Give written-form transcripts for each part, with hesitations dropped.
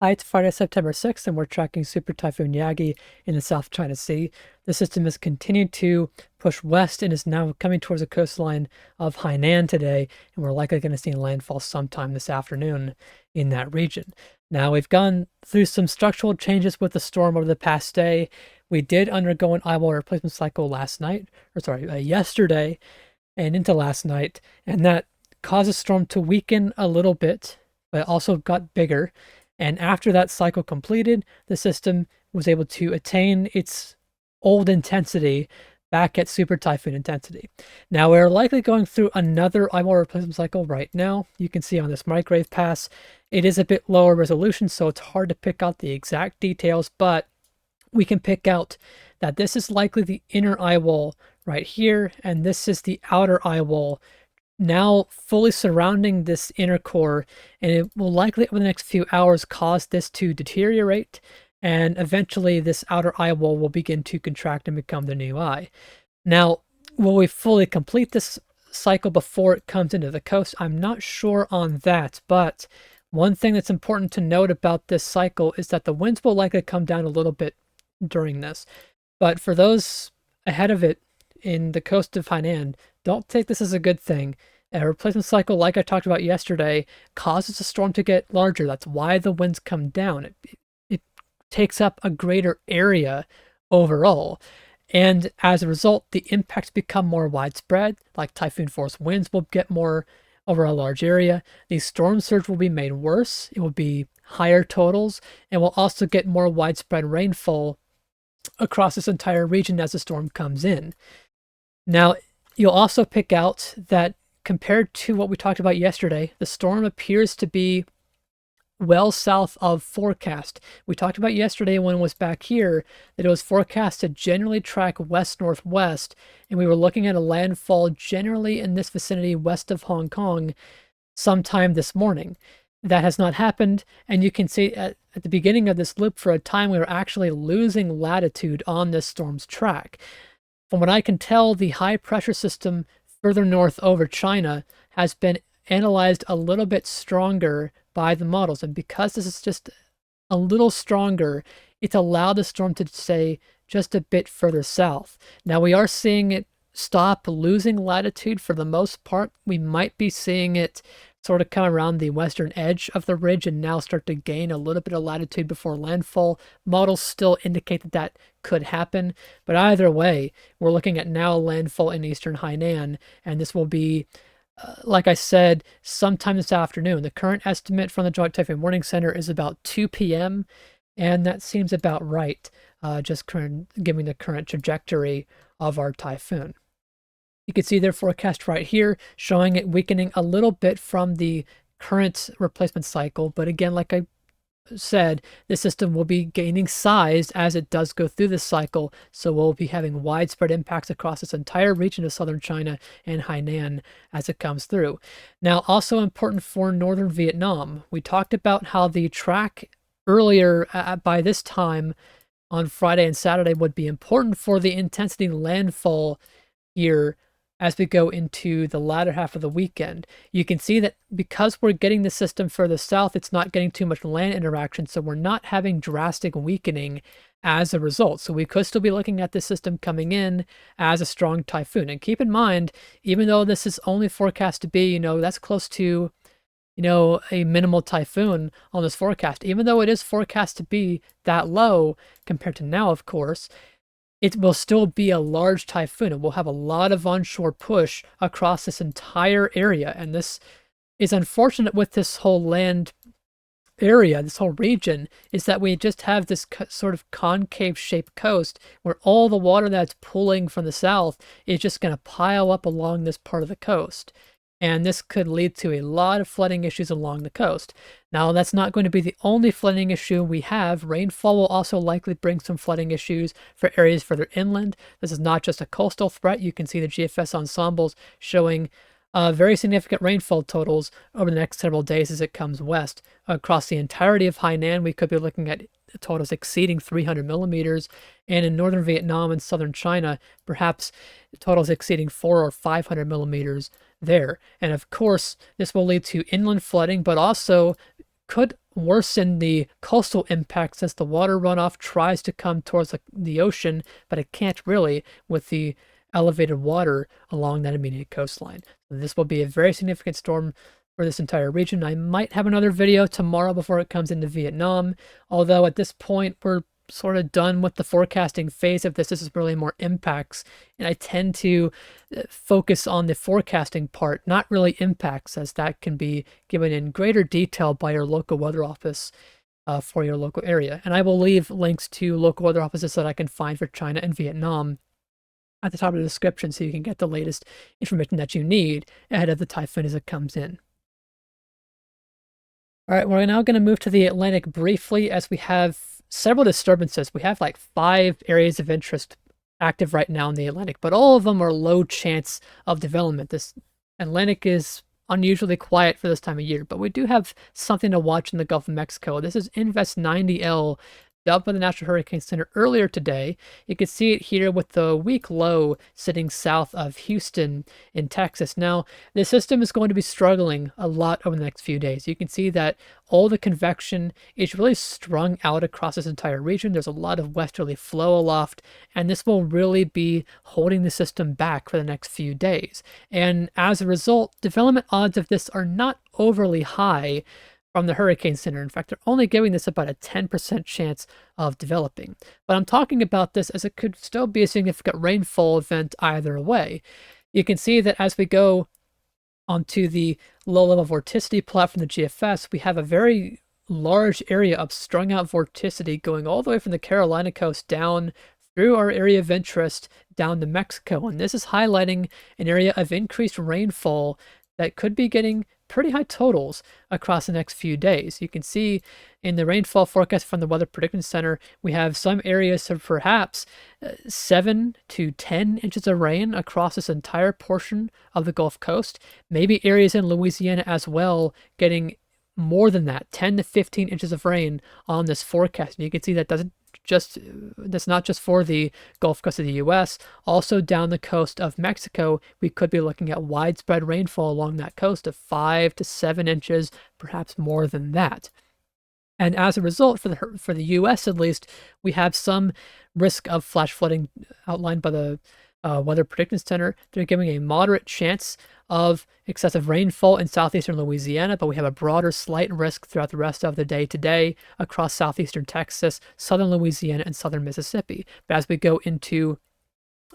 Hi, it's Friday, September 6th, and we're tracking Super Typhoon Yagi in the South China Sea. The system has continued to push west and is now coming towards the coastline of Hainan today, and we're likely going to see landfall sometime this afternoon in that region. Now, we've gone through some structural changes with the storm over the past day. We did undergo an eyewall replacement cycle yesterday and into last night, and that caused the storm to weaken a little bit, but it also got bigger. And after that cycle completed, the system was able to attain its old intensity back at super typhoon intensity. Now we're likely going through another eyewall replacement cycle right now. You can see on this microwave pass, it is a bit lower resolution, so it's hard to pick out the exact details, but we can pick out that this is likely the inner eyewall right here, and this is the outer eyewall now fully surrounding this inner core, and it will likely over the next few hours cause this to deteriorate, and eventually this outer eye wall will begin to contract and become the new eye. Now, will we fully complete this cycle before it comes into the coast? I'm not sure on that, but one thing that's important to note about this cycle is that the winds will likely come down a little bit during this. But for those ahead of it in the coast of Hainan, don't take this as a good thing. A replacement cycle, like I talked about yesterday, causes the storm to get larger. That's why the winds come down. It takes up a greater area overall. And as a result, the impacts become more widespread, like typhoon force winds will get more over a large area. The storm surge will be made worse. It will be higher totals, and will also get more widespread rainfall across this entire region as the storm comes in. Now, you'll also pick out that compared to what we talked about yesterday, the storm appears to be well south of forecast. We talked about yesterday when it was back here that it was forecast to generally track west-northwest, and we were looking at a landfall generally in this vicinity west of Hong Kong sometime this morning. That has not happened, and you can see at the beginning of this loop for a time we were actually losing latitude on this storm's track. From what I can tell, the high pressure system further north over China has been analyzed a little bit stronger by the models. And because this is just a little stronger, it's allowed the storm to stay just a bit further south. Now we are seeing it stop losing latitude for the most part. We might be seeing it sort of come around the western edge of the ridge and now start to gain a little bit of latitude before landfall. Models still indicate that that could happen, but either way, we're looking at now landfall in eastern Hainan, and this will be, like I said, sometime this afternoon. The current estimate from the Joint Typhoon Warning Center is about 2 p.m., and that seems about right, just giving the current trajectory of our typhoon. You can see their forecast right here, showing it weakening a little bit from the current replacement cycle. But again, like I said, the system will be gaining size as it does go through this cycle. So we'll be having widespread impacts across this entire region of southern China and Hainan as it comes through. Now, also important for northern Vietnam, we talked about how the track earlier by this time on Friday and Saturday would be important for the intensity landfall here as we go into the latter half of the weekend. You can see that because we're getting the system further south, it's not getting too much land interaction, so we're not having drastic weakening as a result. So we could still be looking at this system coming in as a strong typhoon. And keep in mind, even though this is only forecast to be, that's close to, a minimal typhoon on this forecast, even though it is forecast to be that low compared to now, of course, it will still be a large typhoon. It will have a lot of onshore push across this entire area. And this is unfortunate with this whole land area, this whole region, is that we just have this sort of concave shaped coast where all the water that's pulling from the south is just going to pile up along this part of the coast. And this could lead to a lot of flooding issues along the coast. Now, that's not going to be the only flooding issue we have. Rainfall will also likely bring some flooding issues for areas further inland. This is not just a coastal threat. You can see the GFS ensembles showing very significant rainfall totals over the next several days as it comes west. Across the entirety of Hainan, we could be looking at totals exceeding 300 millimeters, and in northern Vietnam and southern China, perhaps totals exceeding 400 or 500 millimeters there. And of course, this will lead to inland flooding, but also could worsen the coastal impacts as the water runoff tries to come towards the ocean, but it can't really with the elevated water along that immediate coastline. So this will be a very significant storm for this entire region. I might have another video tomorrow before it comes into Vietnam, although at this point we're sort of done with the forecasting phase of this. This is really more impacts, and I tend to focus on the forecasting part, not really impacts, as that can be given in greater detail by your local weather office for your local area. And I will leave links to local weather offices that I can find for China and Vietnam at the top of the description so you can get the latest information that you need ahead of the typhoon as it comes in. All right, we're now going to move to the Atlantic briefly as we have several disturbances. We have like 5 areas of interest active right now in the Atlantic, but all of them are low chance of development. This Atlantic is unusually quiet for this time of year, but we do have something to watch in the Gulf of Mexico. This is Invest 90L, dubbed by the National Hurricane Center earlier today. You can see it here with the weak low sitting south of Houston in Texas. Now, this system is going to be struggling a lot over the next few days. You can see that all the convection is really strung out across this entire region. There's a lot of westerly flow aloft, and this will really be holding the system back for the next few days. And as a result, development odds of this are not overly high from the Hurricane Center. In fact, they're only giving this about a 10% chance of developing. But I'm talking about this as it could still be a significant rainfall event either way. You can see that as we go onto the low-level vorticity plot from the GFS, we have a very large area of strung out vorticity going all the way from the Carolina coast down through our area of interest down to Mexico. And this is highlighting an area of increased rainfall that could be getting pretty high totals across the next few days. You can see in the rainfall forecast from the Weather Prediction Center, we have some areas of perhaps 7 to 10 inches of rain across this entire portion of the Gulf Coast. Maybe areas in Louisiana as well getting more than that, 10 to 15 inches of rain on this forecast. And you can see that that's not just for the Gulf Coast of the US, also down the coast of Mexico, we could be looking at widespread rainfall along that coast of 5 to 7 inches, perhaps more than that. And as a result, for the US at least, we have some risk of flash flooding outlined by the Weather Prediction Center. They're giving a moderate chance of excessive rainfall in southeastern Louisiana, but we have a broader slight risk throughout the rest of the day today across southeastern Texas, southern Louisiana, and southern Mississippi. But as we go into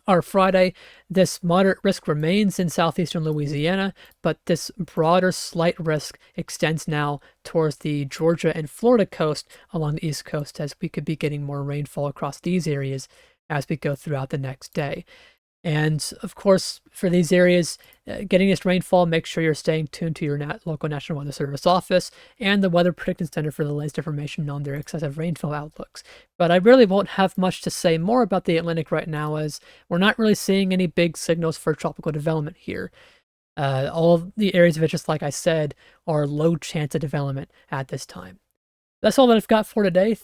our Friday, this moderate risk remains in southeastern Louisiana, but this broader slight risk extends now towards the Georgia and Florida coast along the East Coast, as we could be getting more rainfall across these areas as we go throughout the next day. And of course, for these areas, getting this rainfall, make sure you're staying tuned to your local National Weather Service office and the Weather Prediction Center for the latest information on their excessive rainfall outlooks. But I really won't have much to say more about the Atlantic right now, as we're not really seeing any big signals for tropical development here. All of the areas of interest, like I said, are low chance of development at this time. That's all that I've got for today.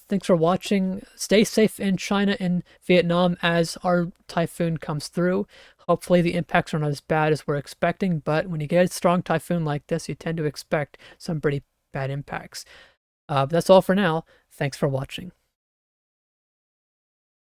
Thanks for watching. Stay safe in China and Vietnam as our typhoon comes through. Hopefully the impacts are not as bad as we're expecting, but when you get a strong typhoon like this, you tend to expect some pretty bad impacts. But that's all for now. Thanks for watching.